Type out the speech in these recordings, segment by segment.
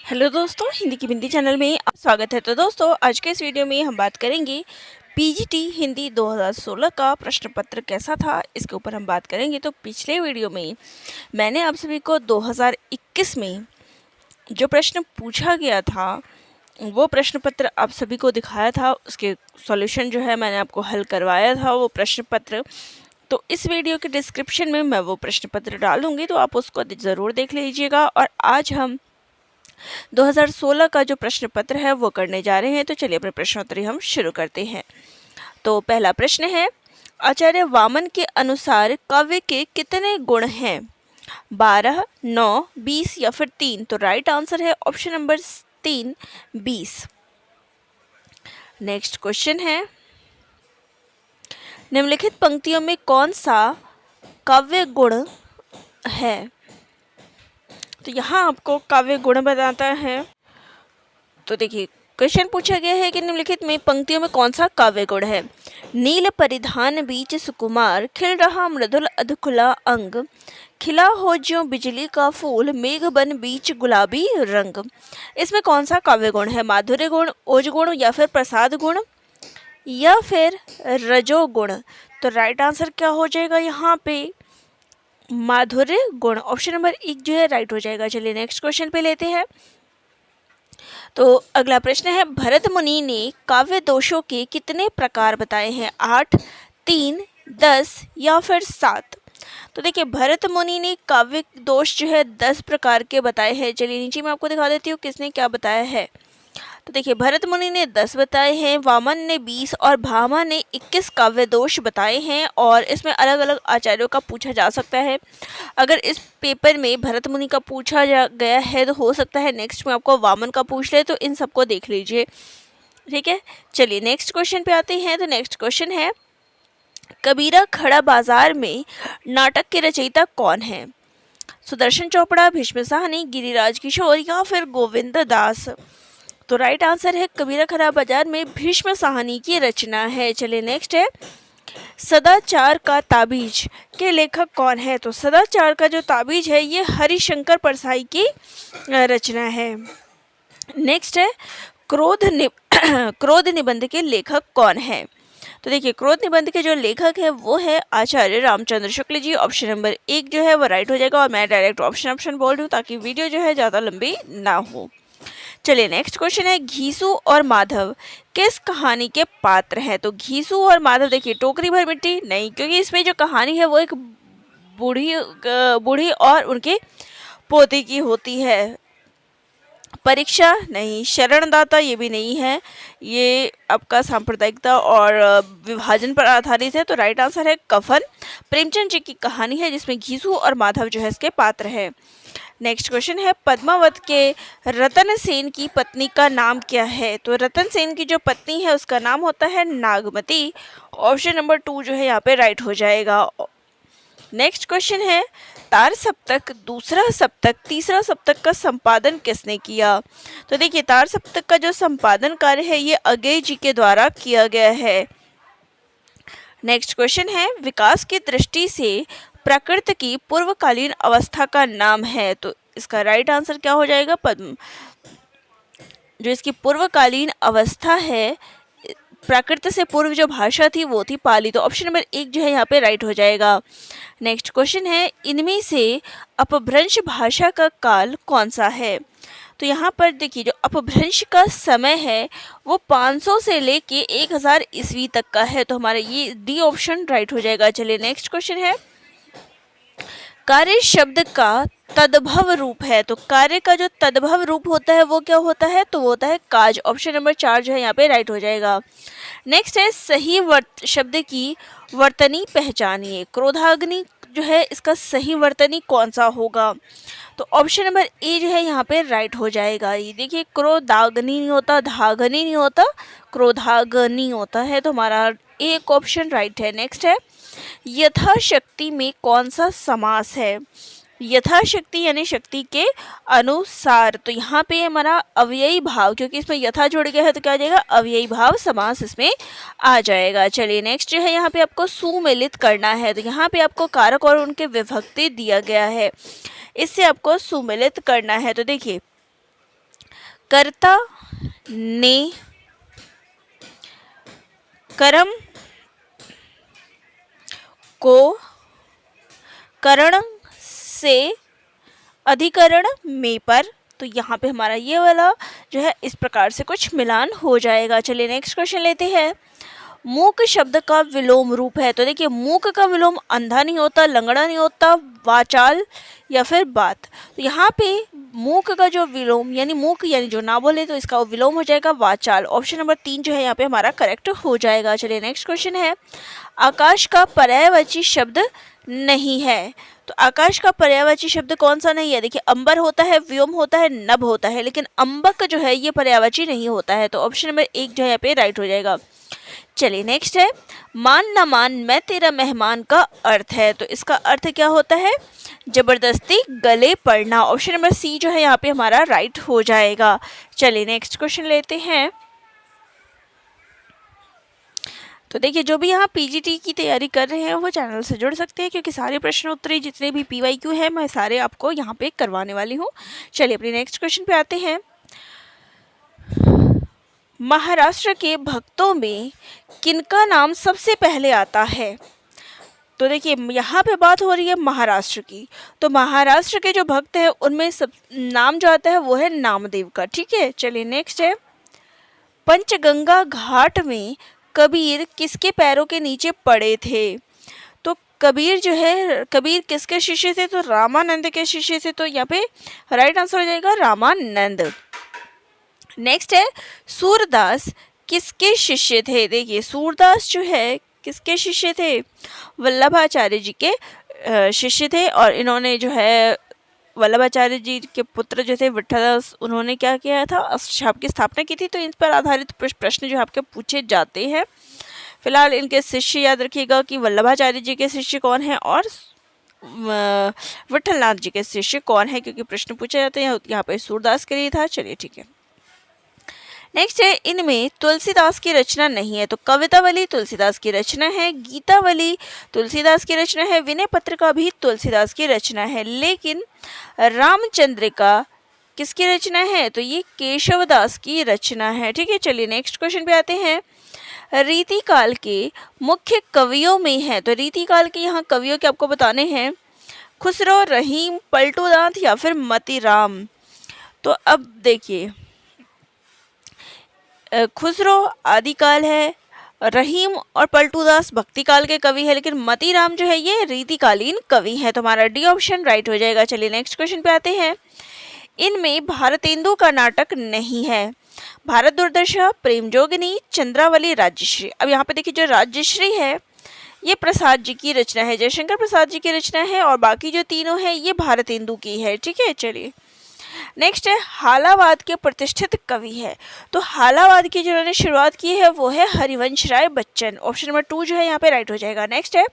Hello दोस्तों, हिंदी की बिंदी channel में आपका स्वागत है। तो दोस्तों, आज के इस वीडियो में हम बात करेंगे पीजीटी हिंदी 2016 का प्रश्न पत्र कैसा था, इसके ऊपर हम बात करेंगे। तो पिछले वीडियो में मैंने आप सभी को 2021 में जो प्रश्न पूछा गया था वो प्रश्न पत्र आप सभी को दिखाया था। उसके सॉल्यूशन जो है मैंने आपको हल करवाया था वो प्रश्न पत्र। तो इस वीडियो के डिस्क्रिप्शन में मैं वो प्रश्न पत्र डालूंगी, तो आप उसको ज़रूर देख लीजिएगा। और आज हम 2016 का जो प्रश्न पत्र है वो करने जा रहे हैं। तो चलिए अपने प्रश्नोत्तरी हम शुरू करते हैं। तो पहला प्रश्न है, आचार्य वामन के अनुसार काव्य के कितने गुण हैं? 12, 9, 20 या फिर 3? तो राइट आंसर है ऑप्शन नंबर 3, 20। नेक्स्ट क्वेश्चन है, निम्नलिखित पंक्तियों में कौन सा काव्य गुण है? तो यहाँ आपको काव्य गुण बताता है। तो देखिए, क्वेश्चन पूछा गया है कि निम्नलिखित में पंक्तियों में कौन सा काव्य गुण है? नील परिधान बीच सुकुमार, खिल रहा मृदुल अधखुला अंग, खिला हो ज्यों बिजली का फूल, मेघ बन बीच गुलाबी रंग। इसमें कौन सा काव्य गुण है? माधुर्य गुण, ओज गुण या फिर प्रसाद गुण या फिर रजोगुण? तो राइट आंसर क्या हो जाएगा यहाँ पे? माधुर्य गुण। ऑप्शन नंबर 1 जो है राइट हो जाएगा। चलिए नेक्स्ट क्वेश्चन पे लेते हैं। तो अगला प्रश्न है, भरत मुनि ने काव्य दोषों के कितने प्रकार बताए हैं? 8, 3, 10 या फिर 7? तो देखिए, भरत मुनि ने काव्य दोष जो है 10 प्रकार के बताए हैं। चलिए नीचे मैं आपको दिखा देती हूँ किसने क्या बताया है। तो देखिए, भरत मुनि ने 10 बताए हैं, वामन ने 20 और भामा ने 21 काव्य दोष बताए हैं। और इसमें अलग अलग आचार्यों का पूछा जा सकता है। अगर इस पेपर में भरत मुनि का पूछा गया है तो हो सकता है नेक्स्ट में आपको वामन का पूछ ले, तो इन सबको देख लीजिए। ठीक है, चलिए नेक्स्ट क्वेश्चन पे आते हैं। तो नेक्स्ट क्वेश्चन है, कबीरा खड़ा बाजार में नाटक के रचयिता कौन है? सुदर्शन चोपड़ा, भीष्म साहनी, गिरिराज किशोर या फिर गोविंद दास? तो राइट आंसर है कबीरा खड़ा बाजार में भीष्म साहनी की रचना है। चलिए नेक्स्ट है, सदाचार का ताबीज के लेखक कौन है? तो सदाचार का जो ताबीज है ये हरिशंकर परसाई की रचना है। नेक्स्ट है, क्रोध निबंध के लेखक कौन है? तो देखिए, क्रोध निबंध के जो लेखक है वो है आचार्य रामचंद्र शुक्ल जी। ऑप्शन नंबर 1 जो है वो राइट हो जाएगा। और मैं डायरेक्ट ऑप्शन बोल रही हूँ ताकि वीडियो जो है ज़्यादा लंबी ना हो। चलिए नेक्स्ट क्वेश्चन है, घीसू और माधव किस कहानी के पात्र हैं? तो घीसू और माधव, देखिए, टोकरी भर मिट्टी नहीं, क्योंकि इसमें जो कहानी है वो एक बूढ़ी और उनके पोते की होती है। परीक्षा नहीं, शरणदाता ये भी नहीं है, ये आपका सांप्रदायिकता और विभाजन पर आधारित है। तो राइट आंसर है कफन। प्रेमचंद जी की कहानी है जिसमें घीसू और माधव जो है इसके पात्र है। नेक्स्ट क्वेश्चन है, पद्मावत के रतन सेन की पत्नी का नाम क्या है? तो रतन सेन की जो पत्नी है उसका नाम होता है नागमती। ऑप्शन नंबर 2 जो है यहाँ पे राइट हो जाएगा। नेक्स्ट क्वेश्चन है, तार सप्तक, दूसरा सप्तक, तीसरा सप्तक का संपादन किसने किया? तो देखिए, तार सप्तक का जो संपादन कार्य है ये अगेय जी के द्वारा किया गया है। नेक्स्ट क्वेश्चन है, विकास की दृष्टि से प्रकृति की पूर्वकालीन अवस्था का नाम है? तो इसका राइट आंसर क्या हो जाएगा? पद्म। जो इसकी पूर्वकालीन अवस्था है, प्राकृत से पूर्व जो भाषा थी वो थी पाली। तो ऑप्शन नंबर 1 जो है यहाँ पे राइट हो जाएगा। नेक्स्ट क्वेश्चन है, इनमें से अपभ्रंश भाषा का काल कौन सा है? तो यहाँ पर देखिए, जो अपभ्रंश का समय है वो 500 से लेके 1000 ईस्वी तक का है। तो हमारा ये डी ऑप्शन राइट हो जाएगा। चलिए नेक्स्ट क्वेश्चन है, कार्य शब्द का तद्भव रूप है? तो कार्य का जो तद्भव रूप होता है वो क्या होता है? तो वो होता है काज। ऑप्शन नंबर 4 जो है यहाँ पे राइट हो जाएगा। नेक्स्ट है, सही शब्द की वर्तनी पहचानिए। क्रोधाग्नि जो है इसका सही वर्तनी कौन सा होगा? तो ऑप्शन नंबर ए जो है यहाँ पे राइट हो जाएगा। ये देखिए, क्रोधाग्नि नहीं होता, धागनी नहीं होता, क्रोधाग्नि होता है। तो हमारा एक ऑप्शन राइट है। नेक्स्ट है, यथाशक्ति में कौन सा समास है? यथाशक्ति यानी शक्ति के अनुसार। तो यहाँ पे हमारा अव्ययी भाव, क्योंकि इसमें यथा जुड़ गया है तो क्या आ जाएगा? अव्ययी भाव समास इसमें आ जाएगा। चलिए नेक्स्ट जो है, यहाँ पे आपको सुमेलित करना है। तो यहाँ पे आपको कारक और उनके विभक्ति दिया गया है, इससे आपको सुमेलित करना है। तो देखिए, कर्ता ने कर्म को करण से अधिकरण में पर, तो यहाँ पे हमारा ये वाला जो है इस प्रकार से कुछ मिलान हो जाएगा। चलिए नेक्स्ट क्वेश्चन लेते हैं। मूक शब्द का विलोम रूप है, तो देखिए मूक का विलोम अंधा नहीं होता, लंगड़ा नहीं होता, वाचाल या फिर बात। तो यहाँ पे मूक का जो विलोम यानी मूक यानी जो ना बोले, तो इसका विलोम हो जाएगा वाचाल। ऑप्शन नंबर 3 जो है यहाँ पे हमारा करेक्ट हो जाएगा। चलिए नेक्स्ट क्वेश्चन है। आकाश का पर्यायवाची शब्द नहीं है, तो आकाश का पर्यायवाची शब्द कौन सा नहीं है? देखिए अंबर होता है, व्योम होता है, नभ होता है, लेकिन अंबक जो है ये पर्यायवाची नहीं होता है, तो ऑप्शन नंबर 1 जो है यहाँ पे राइट हो जाएगा। चलिए नेक्स्ट है। मान न मान मैं तेरा मेहमान का अर्थ है, तो इसका अर्थ क्या होता है? जबरदस्ती गले पड़ना। ऑप्शन नंबर सी जो है यहाँ पे हमारा राइट हो जाएगा। चलिए नेक्स्ट क्वेश्चन लेते हैं। तो देखिए जो भी यहाँ पीजीटी की तैयारी कर रहे हैं वो चैनल से जुड़ सकते हैं, क्योंकि सारे प्रश्न उत्तरी जितने भी पीवाईक्यू हैं मैं सारे आपको यहाँ पे करवाने वाली हूँ। चलिए अपने नेक्स्ट क्वेश्चन पे आते हैं। महाराष्ट्र के भक्तों में किनका नाम सबसे पहले आता है? तो देखिए यहाँ पे बात हो रही है महाराष्ट्र की, तो महाराष्ट्र के जो भक्त हैं उनमें सब नाम जो आता है वो है नामदेव का। ठीक है, चलिए नेक्स्ट है। पंचगंगा घाट में कबीर किसके पैरों के नीचे पड़े थे? तो कबीर जो है, कबीर किसके शिष्य थे? तो रामानंद के शिष्य थे, तो यहाँ पे राइट आंसर हो जाएगा रामानंद। नेक्स्ट है। सूरदास किसके शिष्य थे? देखिए सूरदास जो है किसके शिष्य थे? वल्लभाचार्य जी के शिष्य थे, और इन्होंने जो है वल्लभाचार्य जी के पुत्र जो थे विठ्ठलदास, उन्होंने क्या किया था? अष्टछाप की स्थापना की थी। तो इन पर आधारित प्रश्न जो आपके पूछे जाते हैं। फिलहाल इनके शिष्य याद रखिएगा कि वल्लभाचार्य जी के शिष्य कौन है और विठ्ठलनाथ जी के शिष्य कौन है, क्योंकि प्रश्न पूछे जाते हैं। यहाँ पे सूरदास के लिए था। चलिए ठीक है। नेक्स्ट है। इनमें तुलसीदास की रचना नहीं है, तो कवितावली तुलसीदास की रचना है, गीतावली तुलसीदास की रचना है, विनय पत्रिका भी तुलसीदास की रचना है, लेकिन रामचंद्रिका किसकी रचना है? तो ये केशवदास की रचना है। ठीक है, चलिए नेक्स्ट क्वेश्चन पे आते हैं। रीतिकाल के मुख्य कवियों में है, तो रीतिकाल के यहाँ कवियों के आपको बताने हैं खुसरो, रहीम, पलटूदास या फिर मतीराम। तो अब देखिए खुसरो आदिकाल है, रहीम और पलटूदास भक्तिकाल के कवि है, लेकिन मतीराम जो है ये रीतिकालीन कवि है। तो हमारा डी ऑप्शन राइट हो जाएगा। चलिए नेक्स्ट क्वेश्चन पे आते हैं। इनमें भारतेंदु का नाटक नहीं है। भारत दूरदर्शन, प्रेम जोगिनी, चंद्रावली, राज्यश्री। अब यहाँ पे देखिए जो राज्यश्री है ये प्रसाद जी की रचना है, जयशंकर प्रसाद जी की रचना है, और बाकी जो तीनों है ये भारतेंदु की है। ठीक है, चलिए नेक्स्ट है। हालावाद के प्रतिष्ठित कवि है, तो हालावाद की जिन्होंने शुरुआत की है वो है हरिवंश राय बच्चन। ऑप्शन नंबर 2 जो है यहाँ पे राइट हो जाएगा। नेक्स्ट है।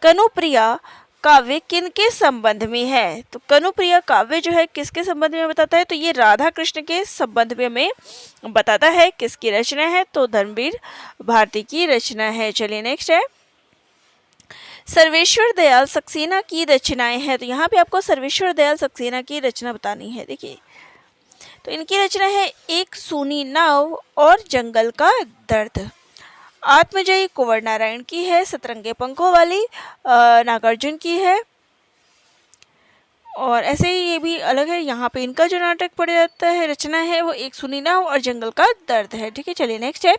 कनुप्रिया काव्य किनके संबंध में है? तो कनुप्रिया काव्य जो है किसके संबंध में बताता है? तो ये राधा कृष्ण के संबंध में हमें बताता है। किसकी रचना है? तो धर्मवीर भारती की रचना है। चलिए नेक्स्ट है। सर्वेश्वर दयाल सक्सेना की रचनाएं हैं, तो यहाँ पे आपको सर्वेश्वर दयाल सक्सेना की रचना बतानी है। देखिए तो इनकी रचना है एक सूनी नाव और जंगल का दर्द। आत्मजयी कुंवर नारायण की है, सतरंगे पंखों वाली नागार्जुन की है, और ऐसे ही ये भी अलग है। यहाँ पे इनका जो नाटक पड़ जाता है रचना है वो एक सुनी नाव और जंगल का दर्द है। ठीक है, चलिए नेक्स्ट है।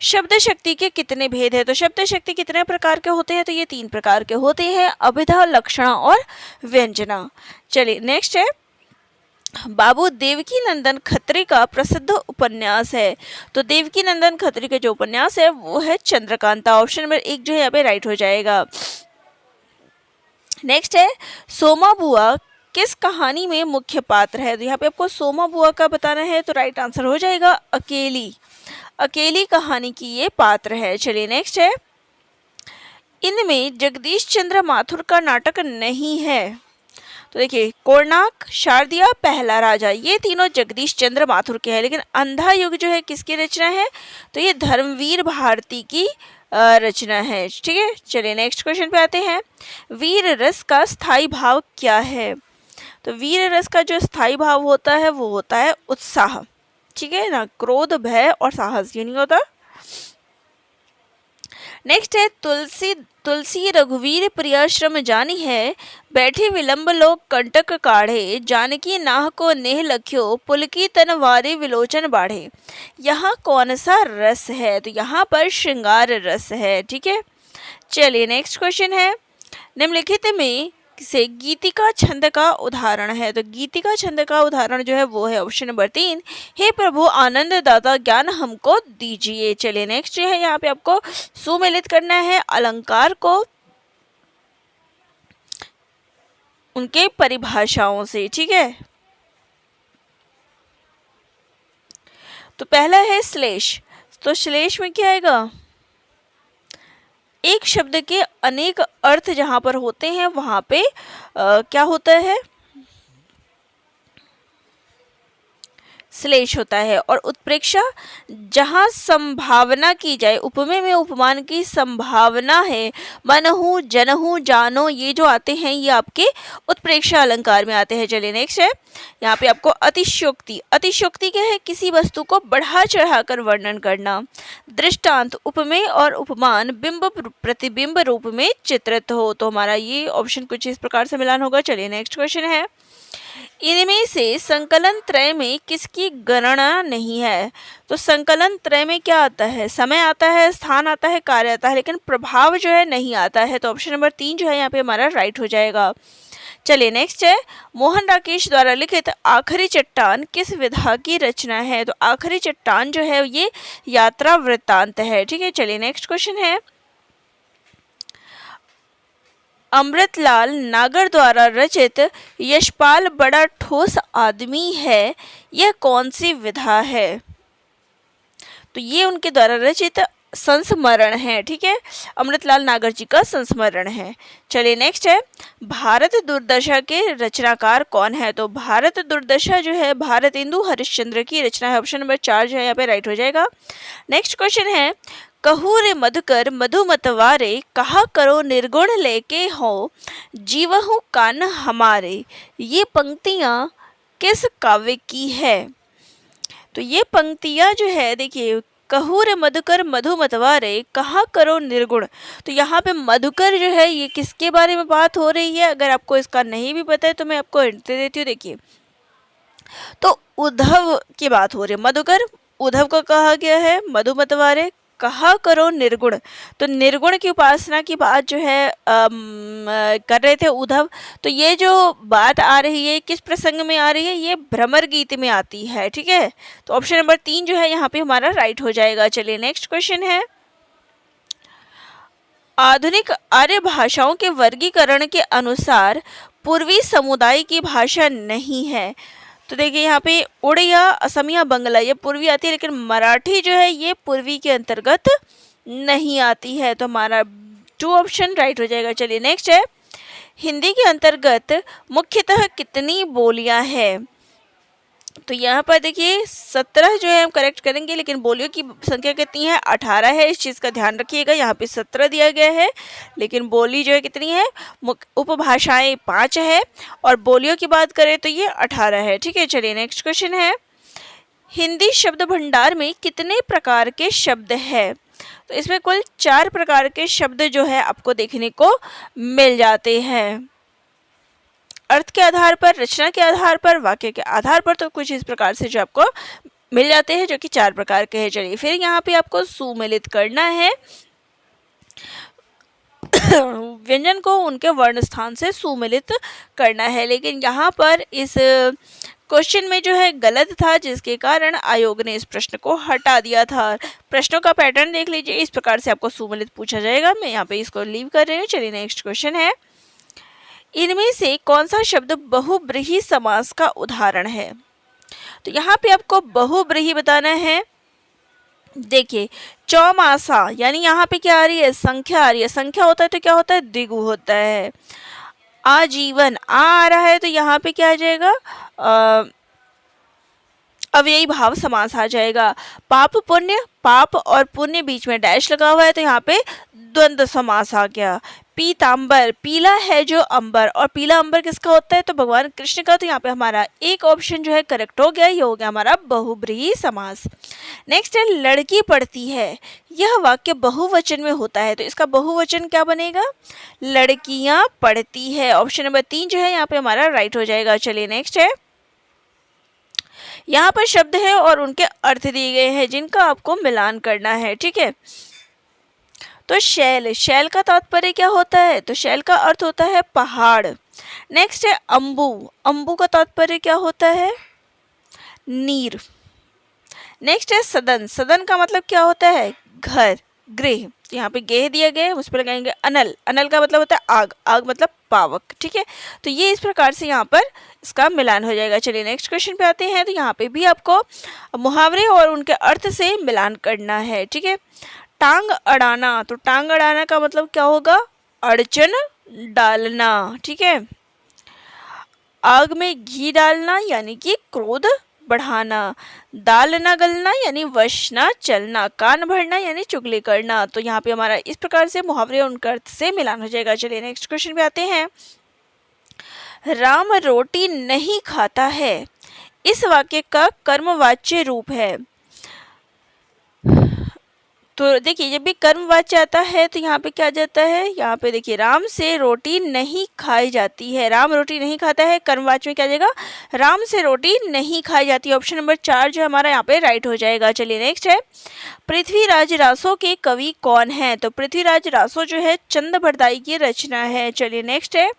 शब्द शक्ति के कितने भेद है? तो शब्द शक्ति कितने प्रकार के होते हैं? तो ये 3 प्रकार के होते हैं, अभिधा, लक्षणा और व्यंजना। चलिए नेक्स्ट है। बाबू देवकीनंदन खत्री का प्रसिद्ध उपन्यास है, तो देवकीनंदन खत्री का जो उपन्यास है वो है चंद्रकांता। ऑप्शन नंबर 1 जो है यहाँ पे राइट हो जाएगा। नेक्स्ट है। सोमा बुआ किस कहानी में मुख्य पात्र है? तो यहाँ पे आपको सोमा बुआ का बताना है, तो राइट आंसर हो जाएगा अकेली। अकेली कहानी की ये पात्र है। चलिए नेक्स्ट है। इनमें जगदीश चंद्र माथुर का नाटक नहीं है, तो देखिए कोणार्क, शारदिया, पहला राजा, ये तीनों जगदीश चंद्र माथुर के हैं, लेकिन अंधा युग जो है किसकी रचना है? तो ये धर्मवीर भारती की रचना है। ठीक है, चलिए नेक्स्ट क्वेश्चन पे आते हैं। वीर रस का स्थायी भाव क्या है? तो वीर रस का जो स्थायी भाव होता है वो होता है उत्साह। ठीक है ना, क्रोध, भय और साहस, ये नहीं होता। नेक्स्ट है तुलसी तुलसी रघुवीर प्रिया श्रम जानी है, बैठे विलंब लोग कंटक काढ़े, जानकी नाह को नेह लख्यो, पुलकी तन वारे विलोचन बाढ़े। यहाँ कौन सा रस है, तो यहाँ पर श्रृंगार रस है, ठीक है। चलिए नेक्स्ट क्वेश्चन है, निम्नलिखित में से गीतिका छंद का उदाहरण है, तो गीतिका छंद का उदाहरण जो है वो है ऑप्शन नंबर 3, हे प्रभु आनंद दाता ज्ञान हमको दीजिए। चलिए नेक्स्ट जो है यहाँ पे आपको सुमेलित करना है अलंकार को उनके परिभाषाओं से, ठीक है। तो पहला है श्लेष, तो श्लेष में क्या आएगा, एक शब्द के अनेक अर्थ जहां पर होते हैं वहां पे क्या होता है, श्लेष होता है। और उत्प्रेक्षा जहां संभावना की जाए, उपमेय में उपमान की संभावना है, मनहु जनहु जानो, ये जो आते हैं ये आपके उत्प्रेक्षा अलंकार में आते हैं। चलिए नेक्स्ट है, यहाँ पे आपको अतिशयोक्ति, अतिशयोक्ति क्या है, किसी वस्तु को बढ़ा चढ़ाकर वर्णन करना। दृष्टांत उपमेय और उपमान बिंब प्रतिबिंब रूप में चित्रित हो, तो हमारा ये ऑप्शन कुछ इस प्रकार से मिलान होगा। चलिए नेक्स्ट क्वेश्चन है, इनमें से संकलन त्रय में किसकी गणना नहीं है, तो संकलन त्रय में क्या आता है, समय आता है, स्थान आता है, कार्य आता है, लेकिन प्रभाव जो है नहीं आता है, तो ऑप्शन नंबर 3 जो है यहाँ पे हमारा राइट हो जाएगा। चलिए नेक्स्ट है, मोहन राकेश द्वारा लिखित आखिरी चट्टान किस विधा की रचना है, तो आखिरी चट्टान जो है ये यात्रा वृत्तांत है, ठीक है। चलिए नेक्स्ट क्वेश्चन है, अमृतलाल नागर द्वारा रचित यशपाल बड़ा ठोस आदमी है, यह कौन सी विधा है, तो ये उनके द्वारा रचित संस्मरण है, ठीक है, अमृतलाल नागर जी का संस्मरण है। चलिए नेक्स्ट है, भारत दुर्दशा के रचनाकार कौन है, तो भारत दुर्दशा जो है भारतेंदु हरिश्चंद्र की रचना है, ऑप्शन नंबर 4 जो है यहाँ पे राइट हो जाएगा। नेक्स्ट क्वेश्चन है, कहू रे मधुकर मधुमतवारे, कहा करो निर्गुण लेके हो, जीवहु कान हमारे, ये पंक्तियां किस काव्य की है, तो ये पंक्तियां जो है देखिए, कहू रे मधुकर मधुमतवारे, कहा करो निर्गुण, तो यहाँ पे मधुकर जो है ये किसके बारे में बात हो रही है, अगर आपको इसका नहीं भी पता है तो मैं आपको हिंट दे देती हूँ। देखिए, तो उद्धव की बात हो रही है, मधुकर उद्धव को कहा गया है, मधुमतवारे कहा करो निर्गुण, तो निर्गुण की उपासना की बात जो है कर रहे थे उद्धव, तो ये जो बात आ रही है किस प्रसंग में आ रही है, ये भ्रमर गीत में आती है, ठीक है। तो ऑप्शन नंबर 3 जो है यहाँ पे हमारा राइट हो जाएगा। चलिए नेक्स्ट क्वेश्चन है, आधुनिक आर्य भाषाओं के वर्गीकरण के अनुसार पूर्वी समुदाय की भाषा नहीं है, तो देखिए यहाँ पे उड़िया असमिया बंगला ये पूर्वी आती है, लेकिन मराठी जो है ये पूर्वी के अंतर्गत नहीं आती है, तो हमारा 2 ऑप्शन राइट हो जाएगा। चलिए नेक्स्ट है, हिंदी के अंतर्गत मुख्यतः कितनी बोलियां हैं, तो यहाँ पर देखिए 17 जो है हम करेक्ट करेंगे, लेकिन बोलियों की संख्या कितनी है, 18 है, इस चीज़ का ध्यान रखिएगा। यहाँ पे 17 दिया गया है, लेकिन बोली जो है कितनी है, उपभाषाएं 5 है, और बोलियों की बात करें तो ये 18 है, ठीक है। चलिए नेक्स्ट क्वेश्चन है, हिंदी शब्द भंडार में कितने प्रकार के शब्द है, तो इसमें कुल 4 प्रकार के शब्द जो है आपको देखने को मिल जाते हैं, अर्थ के आधार पर, रचना के आधार पर, वाक्य के आधार पर, तो कुछ इस प्रकार से जो आपको मिल जाते हैं, जो कि 4 प्रकार के हैं। चलिए फिर यहाँ पे आपको सुमेलित करना है व्यंजन को उनके वर्ण स्थान से सुमेलित करना है, लेकिन यहाँ पर इस क्वेश्चन में जो है गलत था, जिसके कारण आयोग ने इस प्रश्न को हटा दिया था। प्रश्नों का पैटर्न देख लीजिए, इस प्रकार से आपको सुमेलित पूछा जाएगा। मैं यहाँ पे इसको लीव कर रही हूँ। चलिए नेक्स्ट क्वेश्चन है, इनमें से कौन सा शब्द बहुब्रीहि समास का उदाहरण है, तो यहाँ पे आपको बहुब्रीहि बताना है। देखिए, चौमासा यानी यहाँ पे क्या आ रही है, संख्या आ रही है, संख्या होता है तो क्या होता है, द्विगु होता है। आजीवन आ रहा है तो यहाँ पे क्या आ जाएगा, अव्ययी भाव समास आ जाएगा। पाप पुण्य, पाप और पुण्य बीच में डैश लगा हुआ है तो यहाँ पे द्वंद्व समास आ गया। पीतांबर, पीला है जो अंबर, और पीला अंबर किसका होता है? तो भगवान कृष्ण का। तो यहाँ पे हमारा एक ऑप्शन जो है करेक्ट हो गया, ये हो गया हमारा बहुब्रीहि समास। नेक्स्ट है लड़की पढ़ती है, यह वाक्य बहुवचन में होता है, तो इसका बहुवचन क्या बनेगा? लड़कियां पढ़ती है। ऑप्शन नंबर 3 जो है यहाँ पे हमारा राइट हो जाएगा। चलिए नेक्स्ट है, यहाँ पर शब्द है और उनके अर्थ दिए गए हैं जिनका आपको मिलान करना है, ठीक है। तो शैल, शैल का तात्पर्य क्या होता है? तो शैल का अर्थ होता है पहाड़। नेक्स्ट है अंबु, अंबु का तात्पर्य क्या होता है? नीर। नेक्स्ट है सदन, सदन का मतलब क्या होता है? घर, गृह। यहाँ पे गेह दिया गया है, उस पर लगाएंगे अनल, अनल का मतलब होता है आग, आग मतलब पावक, ठीक है। तो ये इस प्रकार से यहाँ पर इसका मिलान हो जाएगा। चलिए नेक्स्ट क्वेश्चन पे आते हैं। तो यहाँ पे भी आपको मुहावरे और उनके अर्थ से मिलान करना है, ठीक है। टांग अड़ाना, तो टांग अड़ाना का मतलब क्या होगा? अड़चन डालना, ठीक है। आग में घी डालना यानी कि क्रोध बढ़ाना, दाल न गलना यानी वश न चलना, कान भरना यानी चुगली करना। तो यहाँ पे हमारा इस प्रकार से मुहावरे और उनके अर्थ से मिलान हो जाएगा। चलिए नेक्स्ट क्वेश्चन पे आते हैं। राम रोटी नहीं खाता है, इस वाक्य का कर्मवाच्य रूप है। तो देखिए जब भी कर्मवाच्य आता है तो यहाँ पे क्या आ जाता है? यहाँ पे देखिए राम से रोटी नहीं खाई जाती है, राम रोटी नहीं खाता है, कर्मवाच्य में क्या आ जाएगा? राम से रोटी नहीं खाई जाती है। ऑप्शन नंबर 4 जो हमारा यहाँ पे राइट हो जाएगा। चलिए नेक्स्ट है, पृथ्वीराज रासो के कवि कौन है? तो पृथ्वीराज रासो जो है चंद बरदाई की रचना है। चलिए नेक्स्ट है,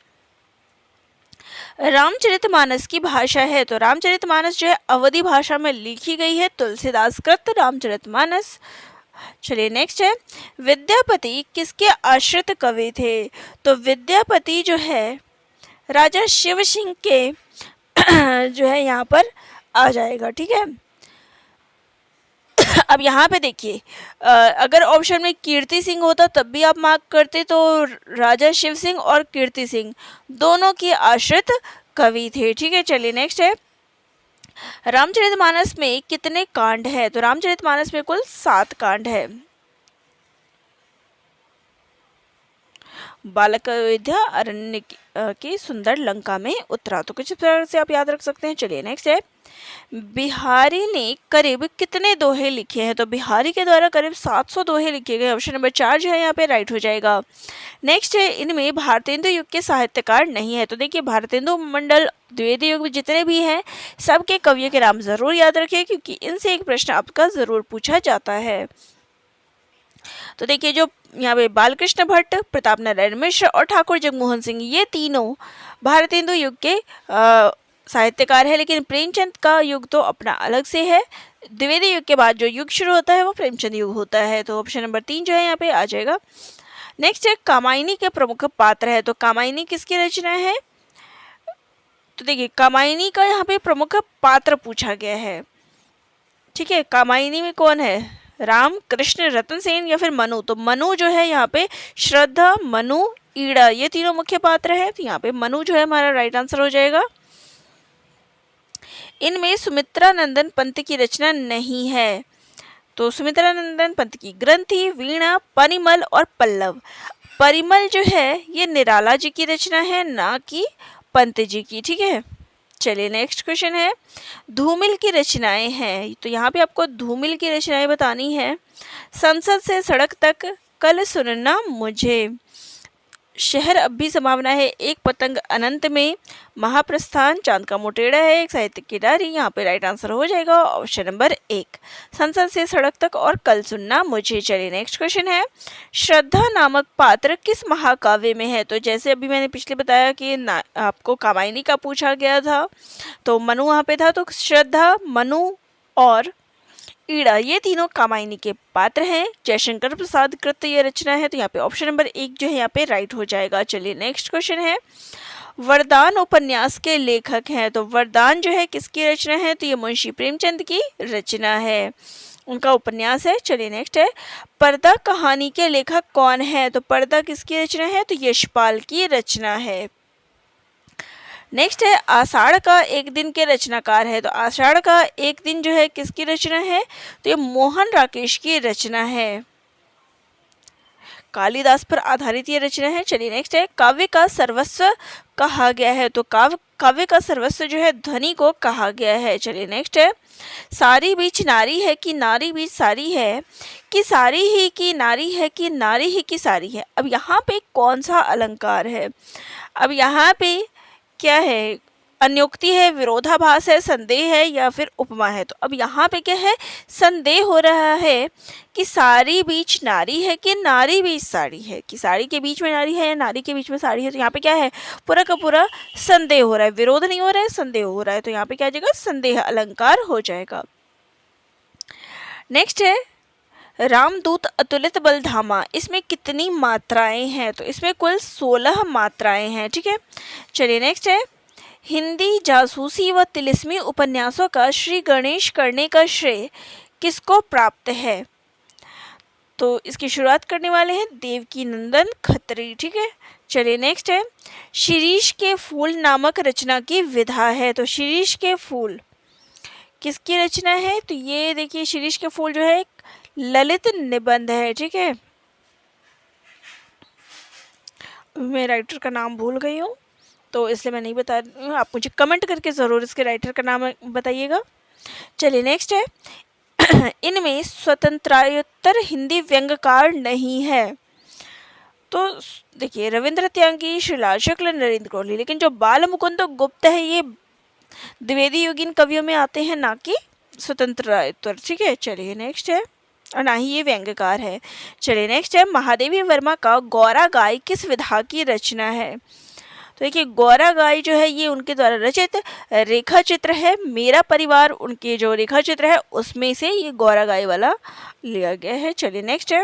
रामचरितमानस की भाषा है, तो रामचरितमानस जो है अवधी भाषा में लिखी गई है, तुलसीदास कृत रामचरितमानस। चलिए नेक्स्ट है, विद्यापति किसके आश्रित कवि थे? तो विद्यापति जो है राजा शिव सिंह के जो है यहाँ पर आ जाएगा, ठीक है। अब यहाँ पे देखिए अगर ऑप्शन में कीर्ति सिंह होता तब भी आप मार्क करते, तो राजा शिव सिंह और कीर्ति सिंह दोनों के आश्रित कवि थे, ठीक है। चलिए नेक्स्ट है, रामचरितमानस में कितने कांड है? तो रामचरितमानस में कुल 7 कांड है। बालक अयोध्या, अरण्य की सुंदर लंका में उतरा, तो कुछ तरह से आप याद रख सकते हैं। चलिए नेक्स्ट है, बिहारी ने करीब कितने दोहे लिखे हैं? तो बिहारी के द्वारा करीब 700 दोहे लिखे गए। ऑप्शन नंबर 4 जो है यहाँ पे राइट हो जाएगा। नेक्स्ट है, इनमें भारतेंदु युग के साहित्यकार नहीं है। तो देखिए भारतेंदु मंडल, द्विवेदी युग में जितने भी हैं सबके कवियों के नाम जरूर याद रखिए, क्योंकि इनसे एक प्रश्न आपका जरूर पूछा जाता है। तो देखिए जो यहाँ पे बालकृष्ण भट्ट, प्रताप नारायण मिश्र और ठाकुर जगमोहन सिंह, ये तीनों भारतेंदु युग के साहित्यकार है, लेकिन प्रेमचंद का युग तो अपना अलग से है। द्विवेदी युग के बाद जो युग शुरू होता है वो प्रेमचंद युग होता है। तो ऑप्शन नंबर 3 जो है यहाँ पे आ जाएगा। नेक्स्ट है, कामायनी के प्रमुख पात्र है। तो कामायनी किसकी रचना है? तो देखिए कामायनी का यहाँ पे प्रमुख पात्र पूछा गया है, ठीक है। कामायनी में कौन है? राम, कृष्ण, रतन सेन या फिर मनु? तो मनु जो है यहाँ पे श्रद्धा, मनु, ईड़ा, ये तीनों मुख्य पात्र है। तो यहाँ पे मनु जो है हमारा राइट आंसर हो जाएगा। इनमें सुमित्रानंदन पंत की रचना नहीं है। तो सुमित्रानंदन पंत की ग्रंथि, वीणा, परिमल और पल्लव। परिमल जो है ये निराला जी की रचना है, ना कि पंत जी की, ठीक है। चलिए नेक्स्ट क्वेश्चन है, धूमिल की रचनाएं हैं। तो यहाँ पे आपको धूमिल की रचनाएं बतानी है। संसद से सड़क तक, कल सुनना मुझे, शहर अब भी संभावना है, एक पतंग अनंत में, महाप्रस्थान, चांद का मोटेड़ा है, एक साहित्य की डायरी। यहाँ पे राइट आंसर हो जाएगा ऑप्शन नंबर 1, संसद से सड़क तक और कल सुनना मुझे। चलिए नेक्स्ट क्वेश्चन है, श्रद्धा नामक पात्र किस महाकाव्य में है? तो जैसे अभी मैंने पिछले बताया कि आपको कामायनी का पूछा गया था, तो मनु वहाँ पे था, तो श्रद्धा, मनु और ईड़ा ये तीनों कामायनी के पात्र हैं। जयशंकर प्रसाद कृत ये रचना है। तो यहाँ पे ऑप्शन नंबर 1 जो है यहाँ पे राइट हो जाएगा। चलिए नेक्स्ट क्वेश्चन है, वरदान उपन्यास के लेखक हैं। तो वरदान जो है किसकी रचना है? तो ये मुंशी प्रेमचंद की रचना है, उनका उपन्यास है। चलिए नेक्स्ट है, पर्दा कहानी के लेखक कौन है? तो पर्दा किसकी रचना है? तो यशपाल की रचना है। नेक्स्ट है, आषाढ़ का एक दिन के रचनाकार है। तो आषाढ़ का एक दिन जो है किसकी रचना है? तो ये मोहन राकेश की रचना है। कालिदास पर आधारित ये रचना है। चलिए नेक्स्ट है, काव्य का सर्वस्व कहा गया है, तो काव्य का सर्वस्व जो है ध्वनि को कहा गया है। चलिए नेक्स्ट है, सारी बीच नारी है कि नारी बीच सारी है, कि सारी ही की नारी है कि नारी ही की सारी है। अब यहाँ पे कौन सा अलंकार है? अब यहाँ पे क्या है? अन्योक्ति है, विरोधाभास है, संदेह है या फिर उपमा है? तो अब यहाँ पे क्या है? संदेह हो रहा है कि सारी बीच नारी है कि नारी बीच साड़ी है, कि साड़ी के बीच में नारी है या नारी के बीच में साड़ी है। तो यहाँ पे क्या है? पूरा का पूरा संदेह हो रहा है, विरोध नहीं हो रहा है, संदेह हो रहा है। तो यहाँ पे क्या आ जाएगा? संदेह अलंकार हो जाएगा। नेक्स्ट है, रामदूत अतुलित बल धामा, इसमें कितनी मात्राएं हैं? तो इसमें कुल 16 मात्राएं हैं। ठीक है, चलिए नेक्स्ट है, हिंदी जासूसी व तिलिस्मी उपन्यासों का श्री गणेश करने का श्रेय किसको प्राप्त है? तो इसकी शुरुआत करने वाले हैं देवकी नंदन खत्री। ठीक है, चलिए नेक्स्ट है, शिरीष के फूल नामक रचना की विधा है। तो शिरीष के फूल किसकी रचना है? तो ये देखिए, शिरीष के फूल जो है एक ललित निबंध है। ठीक है, मैं राइटर का नाम भूल गई हूँ तो इसलिए मैं नहीं बता रही हूँ, आप मुझे कमेंट करके ज़रूर इसके राइटर का नाम बताइएगा। चलिए नेक्स्ट है, इनमें स्वतंत्रोत्तर हिंदी व्यंग्यकार नहीं है। तो देखिए, रविंद्र त्यागी, श्रीलाल शुक्ल, नरेंद्र कोहली, लेकिन जो बाल मुकुंद गुप्त है ये द्विवेदी युगीन कवियों में आते हैं, ना कि स्वतंत्रोत्तर। ठीक है, चलिए नेक्स्ट है, और ना ही ये व्यंग्यकार है। चलिए नेक्स्ट है, महादेवी वर्मा का गौरा गाय किस विधा की रचना है? तो देखिए, गौरा गाय जो है ये उनके द्वारा रचित रेखा चित्र है। मेरा परिवार उनके जो रेखा चित्र है उसमें से ये गौरा गाय वाला लिया गया है। चलिए नेक्स्ट है,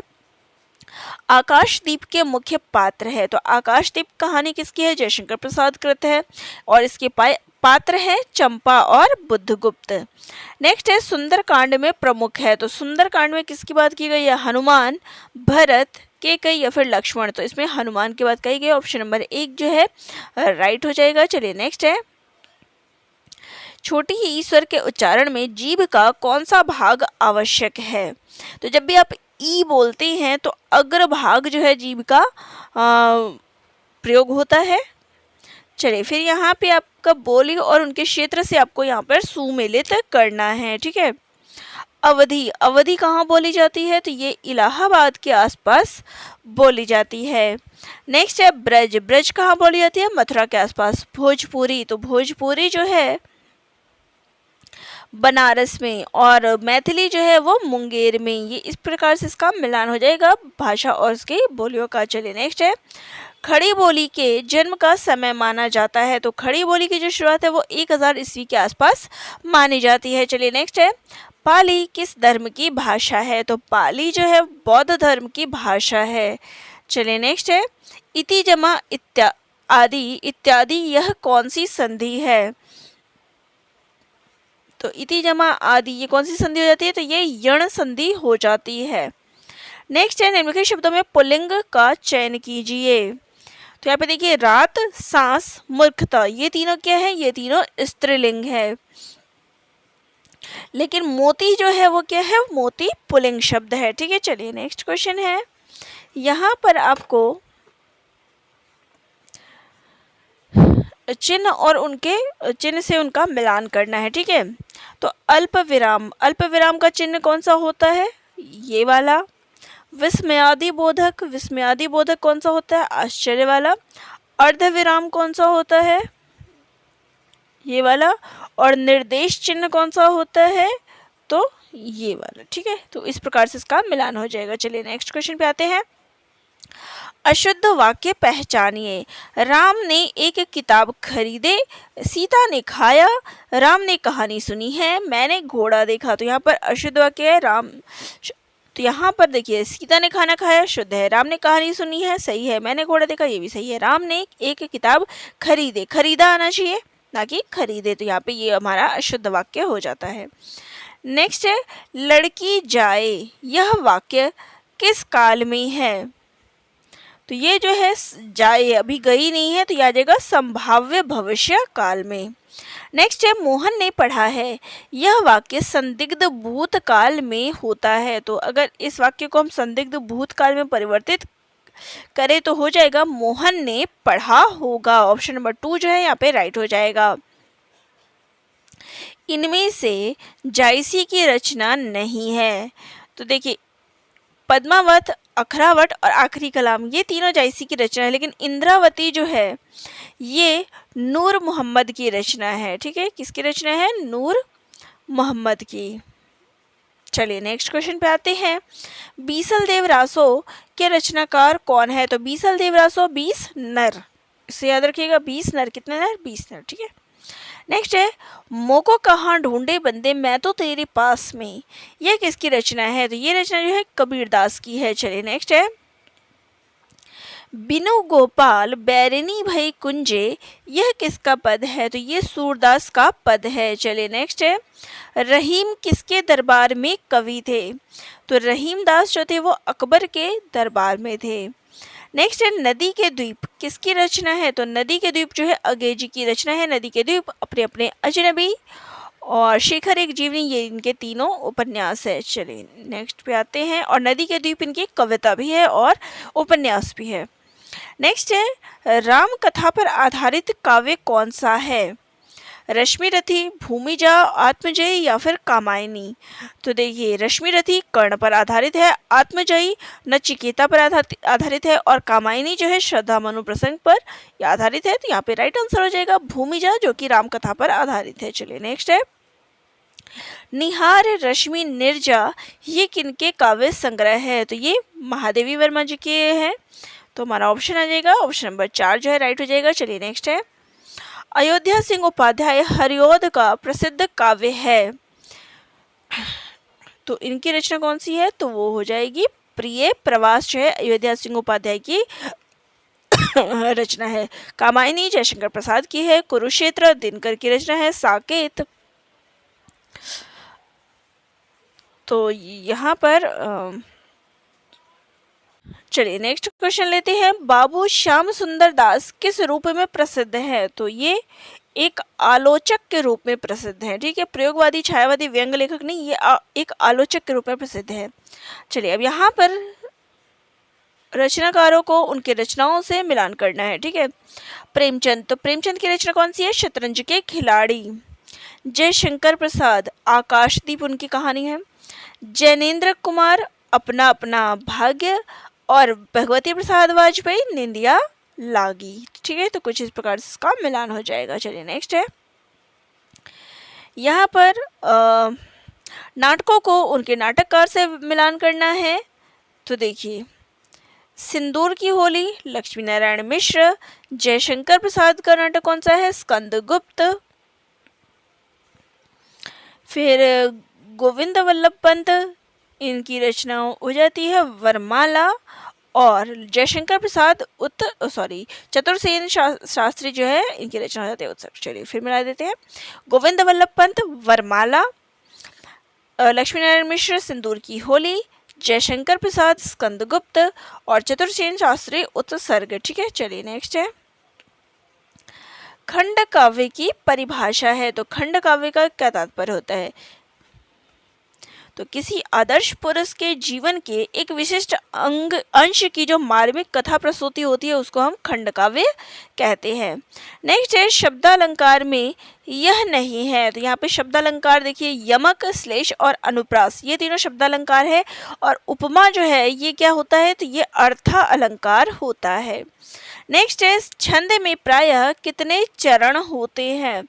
आकाशदीप के मुख्य पात्र है। तो आकाशदीप कहानी किसकी है? जयशंकर प्रसाद कृत है, और इसके पात्र हैं चंपा और बुद्धगुप्त। नेक्स्ट है, सुंदरकांड में प्रमुख है। तो सुंदरकांड में किसकी बात की गई है? हनुमान, भरत, केकई या फिर लक्ष्मण? तो इसमें हनुमान की बात कही गई। ऑप्शन नंबर 1 जो है राइट हो जाएगा। चलिए नेक्स्ट है, छोटी ईश्वर के उच्चारण में जीभ का कौन सा भाग आवश्यक है? तो जब भी आप ई बोलते हैं तो अग्रभाग जो है जीभ का प्रयोग होता है। चलिए, फिर यहाँ पे आपका बोली और उनके क्षेत्र से आपको यहाँ पर सुमेलित करना है। ठीक है, अवधि, अवधि कहाँ बोली जाती है? तो ये इलाहाबाद के आसपास बोली जाती है। नेक्स्ट है, ब्रज, ब्रज कहाँ बोली जाती है? मथुरा के आसपास। भोजपुरी, तो भोजपुरी जो है बनारस में, और मैथिली जो है वो मुंगेर में। ये इस प्रकार से इसका मिलान हो जाएगा भाषा और उसकी बोलियों का। चलिए नेक्स्ट है, खड़ी बोली के जन्म का समय माना जाता है। तो खड़ी बोली की जो शुरुआत है वो 1000 ईस्वी के आसपास मानी जाती है। चलिए नेक्स्ट है, पाली किस धर्म की भाषा है? तो पाली जो है बौद्ध धर्म की भाषा है। चलिए नेक्स्ट है, इति जमा इत्यादि इत्यादि यह कौन सी संधि है? तो इति जमा आदि ये कौन सी संधि हो जाती है? तो ये यण संधि हो जाती है। नेक्स्ट है, निम्नलिखित शब्दों में पुल्लिंग का चयन कीजिए। तो यहाँ पे देखिए, रात, सांस, मूर्खता, ये तीनों क्या है? ये तीनों स्त्रीलिंग है। लेकिन मोती जो है वो क्या है? मोती पुल्लिंग शब्द है। ठीक है, चलिए नेक्स्ट क्वेश्चन है, यहाँ पर आपको चिन्ह और उनके चिन्ह से उनका मिलान करना है। ठीक है, तो अल्प विराम, अल्प विराम का चिन्ह कौन सा होता है? ये वाला। विस्मयादि बोधक, विस्मयादि बोधक कौन सा होता है? आश्चर्य वाला। अर्ध विराम कौन सा होता है? ये वाला। और निर्देश चिन्ह कौन सा होता है? तो ये वाला। ठीक है, तो इस प्रकार से इसका मिलान हो जाएगा। चलिए नेक्स्ट क्वेश्चन पे आते हैं, अशुद्ध वाक्य पहचानिए। राम ने एक किताब खरीदे, सीता ने खाया, राम ने कहानी सुनी है, मैंने घोड़ा देखा। तो यहाँ पर अशुद्ध वाक्य है राम। तो यहाँ पर देखिए, सीता ने खाना खाया शुद्ध है, राम ने कहानी सुनी है सही है, मैंने घोड़ा देखा ये भी सही है, राम ने एक किताब खरीदे, खरीदा आना चाहिए ना कि खरीदे। तो यहाँ पे ये हमारा अशुद्ध वाक्य हो जाता है। नेक्स्ट है, लड़की जाए, यह वाक्य किस काल में है? तो ये जो है जाए अभी गई नहीं है, तो यह आ जाएगा संभाव्य भविष्य काल में। नेक्स्ट है, मोहन ने पढ़ा है, यह वाक्य संदिग्ध भूतकाल में होता है। तो अगर इस वाक्य को हम संदिग्ध भूतकाल में परिवर्तित करे तो हो जाएगा मोहन ने पढ़ा होगा। ऑप्शन नंबर 2 जो है यहाँ पे राइट हो जाएगा। इनमें से जायसी की रचना नहीं है। तो देखिए पद्मावत, अखरावत और आखिरी कलाम ये तीनों जायसी की रचना है, लेकिन इंद्रावती जो है ये नूर मोहम्मद की रचना है। ठीक है, किसकी रचना है? नूर मोहम्मद की। चलिए नेक्स्ट क्वेश्चन पे आते हैं। बीसल देव रासो के रचनाकार कौन है? तो बीसल देव रासो 20 नर, इसे याद रखिएगा। 20 नर, कितने नर? 20 नर। ठीक है, नेक्स्ट है मोको कहाँ ढूंढे बंदे मैं तो तेरे पास में, यह किसकी रचना है? तो ये रचना जो है कबीरदास की है। चलिए नेक्स्ट है बिनु गोपाल बैरनी भई कुंजे, यह किसका पद है? तो ये सूरदास का पद है। चलिए नेक्स्ट है रहीम किसके दरबार में कवि थे? तो रहीम दास जो थे वो अकबर के दरबार में थे। नेक्स्ट है नदी के द्वीप किसकी रचना है? तो नदी के द्वीप जो है अंग्रेजी की रचना है। नदी के द्वीप, अपने अपने अजनबी और शेखर एक जीवनी, ये इनके तीनों उपन्यास है। चलिए नेक्स्ट पे आते हैं। और नदी के द्वीप इनकी कविता भी है और उपन्यास भी है। नेक्स्ट है राम कथा पर आधारित काव्य कौन सा है? रश्मिरथी, भूमिजा, आत्मजयी या फिर कामायनी? तो देखिए रश्मिरथी कर्ण पर आधारित है, आत्मजयी नचिकेता पर आधारित है और कामायनी जो है श्रद्धा मनु प्रसंग पर आधारित है। तो यहाँ पे राइट आंसर हो जाएगा भूमिजा, जो कि राम कथा पर आधारित है। चलिए नेक्स्ट है निहार रश्मि निर्जा, ये किनके काव्य संग्रह है? तो ये महादेवी वर्मा जी के हैं। तो हमारा ऑप्शन आ जाएगा ऑप्शन नंबर 4 जो है राइट हो जाएगा। चलिए नेक्स्ट है अयोध्या सिंह उपाध्याय हरिऔध का प्रसिद्ध काव्य है, तो इनकी रचना कौन सी है? तो वो हो जाएगी प्रिय प्रवास, जो है अयोध्या सिंह उपाध्याय की रचना है। कामायनी जयशंकर प्रसाद की है। कुरुक्षेत्र दिनकर की रचना है। साकेत, तो यहाँ पर चलिए नेक्स्ट क्वेश्चन लेते हैं। बाबू श्याम सुंदर दास किस रूप में प्रसिद्ध है? तो ये एक आलोचक के रूप में प्रसिद्ध है। ठीक है, प्रयोगवादी, छायावादी, व्यंग्य लेखक नहीं, ये एक आलोचक के रूप में प्रसिद्ध है। चलिए अब यहाँ पर रचनाकारों को उनके रचनाओं से मिलान करना है। ठीक है, प्रेमचंद, तो प्रेमचंद की रचना कौन सी है? शतरंज के खिलाड़ी। जयशंकर प्रसाद आकाशदीप उनकी कहानी है। जैनेन्द्र कुमार अपना अपना भाग्य और भगवती प्रसाद वाजपेयी निंदिया लागी। ठीक है, तो कुछ इस प्रकार से इसका मिलान हो जाएगा। चलिए नेक्स्ट है यहाँ पर नाटकों को उनके नाटककार से मिलान करना है। तो देखिए सिंदूर की होली लक्ष्मी नारायण मिश्र। जयशंकर प्रसाद का नाटक कौन सा है? स्कंदगुप्त। फिर गोविंद वल्लभ पंत, इनकी रचना हो जाती है वरमाला। और जयशंकर प्रसाद चतुर्सेन शास्त्री जो है इनकी रचना हो जाती है उत्सव। चलिए फिर मिला देते हैं। गोविंद वल्लभ पंत वरमाला, लक्ष्मी नारायण मिश्र सिंदूर की होली, जयशंकर प्रसाद स्कंदगुप्त और चतुर्सेन शास्त्री उत्सर्ग। ठीक है, चलिए नेक्स्ट है खंड काव्य की परिभाषा है। तो खंड काव्य का क्या तात्पर्य होता है? तो किसी आदर्श पुरुष के जीवन के एक विशिष्ट अंश की जो मार्मिक कथा प्रस्तुति होती है उसको हम खंड काव्य कहते हैं। नेक्स्ट है शब्दालंकार में यह नहीं है। तो यहाँ पे शब्दालंकार देखिए यमक, श्लेष और अनुप्रास, ये तीनों शब्दालंकार है। और उपमा जो है ये क्या होता है? तो ये अर्था अलंकार होता है। नेक्स्ट है छंद में प्रायः कितने चरण होते हैं?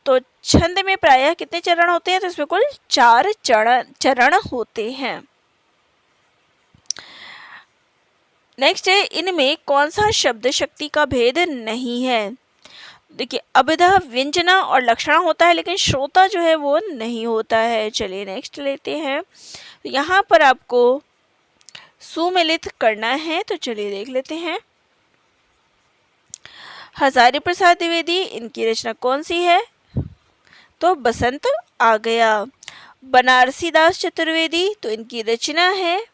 तो छंद में प्रायः कितने चरण होते हैं? तो इसमें कुल 4 चरण होते हैं। नेक्स्ट है इनमें कौन सा शब्द शक्ति का भेद नहीं है? देखिए अभिधा, व्यंजना और लक्षणा होता है, लेकिन श्रोता जो है वो नहीं होता है। चलिए नेक्स्ट लेते हैं। तो यहाँ पर आपको सुमेलित करना है, तो चलिए देख लेते हैं। हजारी प्रसाद द्विवेदी, इनकी रचना कौन सी है? तो बसंत आ गया। बनारसी दास चतुर्वेदी, तो इनकी रचना है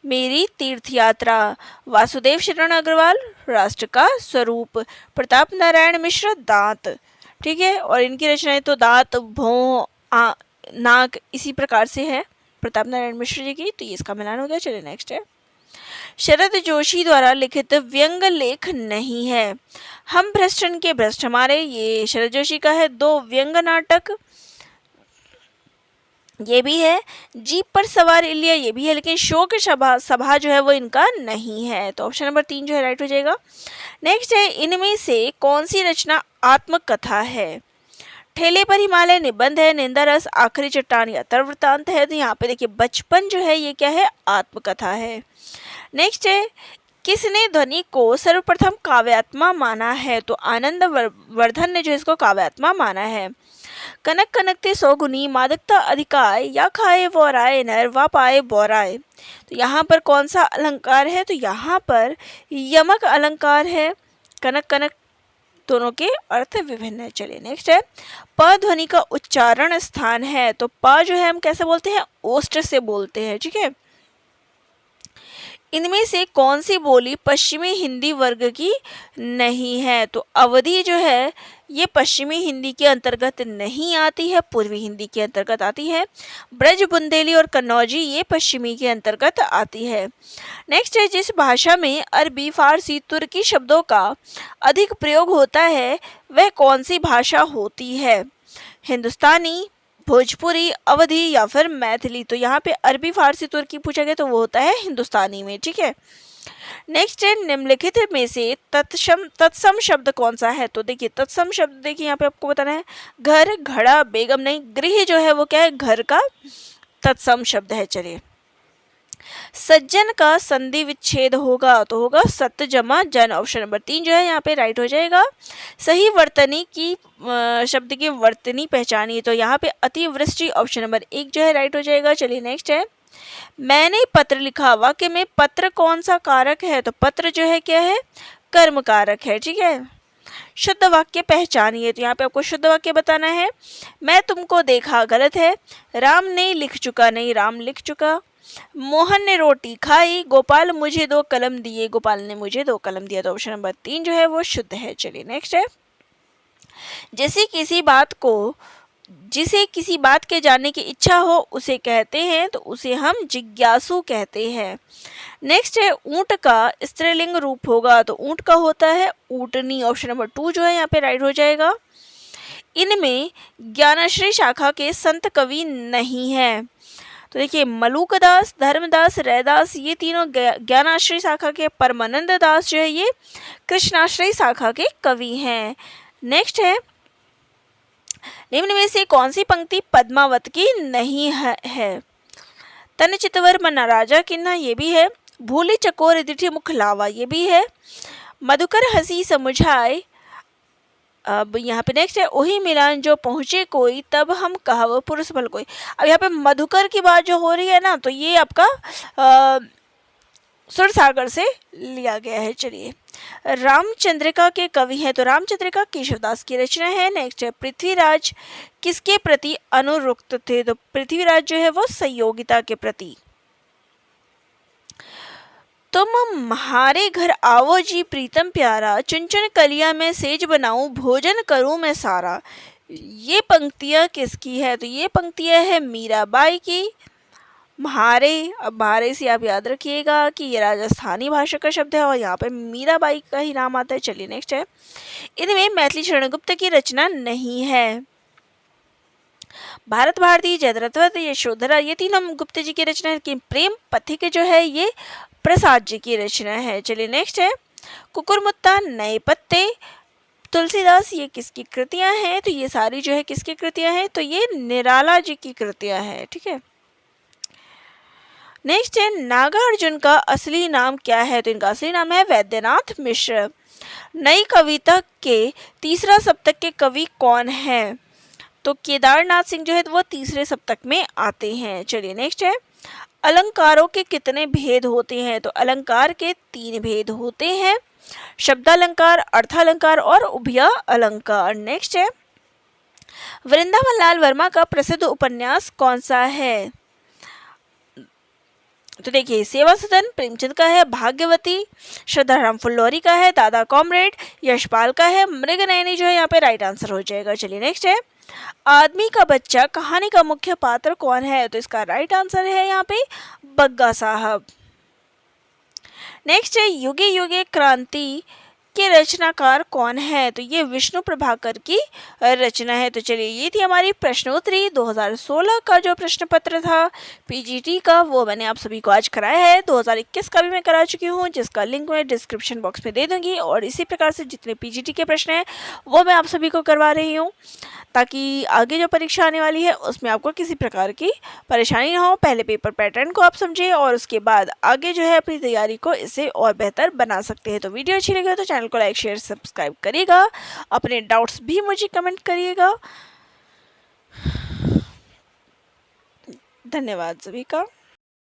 मेरी तीर्थ यात्रा। वासुदेव शरण अग्रवाल, राष्ट्र का स्वरूप। प्रताप नारायण मिश्र, दांत। ठीक है, और इनकी रचनाएं तो दांत, भौं, नाक, इसी प्रकार से है प्रताप नारायण मिश्र जी की। तो ये इसका मिलान हो गया। चलिए नेक्स्ट है शरद जोशी द्वारा लिखित व्यंग लेख नहीं है। हम भ्रष्टन के भ्रष्ट हमारे, ये शरद जोशी का है। 2 व्यंग नाटक, ये भी है। जीप पर सवार इलिया, ये भी है, लेकिन शोक सभा सभा जो है वो इनका नहीं है। तो ऑप्शन नंबर 3 जो है राइट हो जाएगा। नेक्स्ट है, इनमें से कौन सी रचना आत्मकथा है? ठेले पर हिमालय निबंध है, निंदा रस, आखिरी चट्टान या तरवृतांत है। तो यहाँ पे देखिए बचपन जो है ये क्या है? आत्मकथा है। नेक्स्ट है, किसने ध्वनि को सर्वप्रथम काव्यात्मा माना है? तो आनंद वर्धन ने जो इसको काव्यात्मा माना है। कनक कनकते सौगुनी, मादकता अधिकाय, या खाए वोराए नर वा पाए बोराए। तो यहाँ पर कौन सा अलंकार है? तो यहाँ पर यमक अलंकार है। कनक कनक दोनों के अर्थ विभिन्न है। चलिए नेक्स्ट है, प ध्वनि का उच्चारण स्थान है। तो प जो है हम कैसे बोलते हैं? ओष्ठ से बोलते हैं, ठीक है। इनमें से कौन सी बोली पश्चिमी हिंदी वर्ग की नहीं है? तो अवधी जो है ये पश्चिमी हिंदी के अंतर्गत नहीं आती है, पूर्वी हिंदी के अंतर्गत आती है। ब्रज, बुंदेली और कन्नौजी ये पश्चिमी के अंतर्गत आती है। नेक्स्ट है, जिस भाषा में अरबी, फारसी, तुर्की शब्दों का अधिक प्रयोग होता है वह कौन सी भाषा होती है? हिंदुस्तानी, भोजपुरी, अवधी या फिर मैथिली। तो यहाँ पे अरबी, फारसी, तुर्की पूछा गया तो वो होता है हिंदुस्तानी में, ठीक है। नेक्स्ट है, निम्नलिखित में से तत्सम शब्द कौन सा है? तो देखिए तत्सम शब्द, देखिए यहाँ पे आपको बताना है घर, घड़ा, बेगम नहीं, गृह जो है वो क्या है? घर का तत्सम शब्द है। चलिए, सज्जन का संधि विच्छेद होगा तो होगा सत्य जमा जन। ऑप्शन नंबर 3 जो है यहाँ पे राइट हो जाएगा। सही वर्तनी की शब्द की वर्तनी पहचानिए। तो यहाँ पे अतिवृष्टि ऑप्शन नंबर 1 जो है राइट हो जाएगा। चलिए नेक्स्ट है, मैंने पत्र लिखा, वाक्य में पत्र कौन सा कारक है? तो पत्र जो है क्या है? कर्म कारक है, ठीक है। शुद्ध वाक्य पहचानिए। तो यहाँ पे आपको शुद्ध वाक्य बताना है। मैं तुमको देखा, गलत है। राम ने लिख चुका, नहीं, राम लिख चुका। मोहन ने रोटी खाई, गोपाल मुझे 2 कलम दिए, गोपाल ने मुझे 2 कलम दिया। तो ऑप्शन नंबर 3 जो है वो शुद्ध है। चलिए नेक्स्ट है, जिसे किसी बात के जानने की इच्छा हो उसे कहते हैं, तो उसे हम जिज्ञासु कहते हैं। नेक्स्ट है, ऊंट का स्त्रीलिंग रूप होगा तो ऊंट का होता है ऊँटनी। ऑप्शन नंबर 2 जो है यहाँ पे राइट हो जाएगा। इनमें ज्ञानाश्रय शाखा के संत कवि नहीं है। तो देखिए मलूकदास, धर्मदास, रैदास ये तीनों ज्ञानाश्रय शाखा के, परमानंद दास जो है ये कृष्णाश्रय शाखा के कवि हैं। नेक्स्ट है, निम्न में से कौन सी पंक्ति पद्मावत की नहीं है? तन चितवर मना राजा किन्ना, ये भी है। भूली चकोर दिठी मुख लावा, ये भी है। मधुकर हंसी समुझाए। अब यहाँ पे नेक्स्ट है, ओही मिलान जो पहुँचे कोई, तब हम कहाव पुरुष भल कोई। अब यहाँ पे मधुकर की बात जो हो रही है ना, तो ये आपका सुरसागर से लिया गया है। चलिए, रामचंद्रिका के कवि हैं, तो रामचंद्रिका केशवदास की रचना है। नेक्स्ट है, पृथ्वीराज किसके प्रति अनुरक्त थे? तो पृथ्वीराज जो है वो संयोगिता के प्रति। तुम हमारे घर आओ जी प्रीतम प्यारा, चुन चुन कलिया में सेज बनाऊं, भोजन करूं मैं सारा। ये पंक्तियां किसकी है? तो ये पंक्तियां है मीराबाई की। म्हारे, अब म्हारे से आप याद रखिएगा कि ये राजस्थानी भाषा का शब्द है और यहाँ पे मीराबाई का ही नाम आता है। चलिए नेक्स्ट है, इनमें मैथिली शरण गुप्त की रचना नहीं है। भारत भारती, जयद्रथ, यशोधरा ये तीनों गुप्त जी की रचना है, लेकिन प्रेम पथिक जो है ये प्रसाद जी की रचना है। चलिए नेक्स्ट है, कुकुरमुत्ता, नए पत्ते, तुलसीदास ये किसकी कृतियां हैं? तो ये सारी जो है किसकी कृतियां हैं? तो ये निराला जी की कृतियां हैं, ठीक है। नेक्स्ट है, नागार्जुन का असली नाम क्या है? तो इनका असली नाम है वैद्यनाथ मिश्र। नई कविता के तीसरा सप्तक के कवि कौन है? तो केदारनाथ सिंह जो है वो तीसरे सप्तक में आते हैं। चलिए नेक्स्ट है, अलंकारों के कितने भेद होते हैं? तो अलंकार के 3 भेद होते हैं, शब्दालंकार, अर्थालंकार और उभय अलंकार। नेक्स्ट है, वृंदावन लाल वर्मा का प्रसिद्ध उपन्यास कौन सा है? तो देखिए सेवा सदन प्रेमचंद का है, भाग्यवती श्रद्धाराम फुल्लौरी का है, दादा कॉमरेड यशपाल का है, मृगनयनी जो है यहाँ पे राइट आंसर हो जाएगा। चलिए नेक्स्ट है, आदमी का बच्चा कहानी का मुख्य पात्र कौन है? तो इसका राइट आंसर है यहाँ पे बग्गा साहब। नेक्स्ट है युगे युगे क्रांति के रचनाकार कौन है? तो ये विष्णु प्रभाकर की रचना है। तो चलिए, ये थी हमारी प्रश्नोत्तरी 2016 का जो प्रश्न पत्र था पीजीटी का, वो मैंने आप सभी को आज कराया है। 2021 का भी मैं करा चुकी हूँ, जिसका लिंक मैं डिस्क्रिप्शन बॉक्स में दे दूंगी। और इसी प्रकार से जितने पीजीटी के प्रश्न हैं वो मैं आप सभी को करवा रही हूँ, ताकि आगे जो परीक्षा आने वाली है उसमें आपको किसी प्रकार की परेशानी ना हो। पहले पेपर पैटर्न को आप समझिए और उसके बाद आगे जो है अपनी तैयारी को इससे और बेहतर बना सकते हैं। तो वीडियो अच्छी लगी हो तो चैनल को लाइक शेयर सब्सक्राइब करिएगा, अपने डाउट्स भी मुझे कमेंट करिएगा। धन्यवाद सभी का।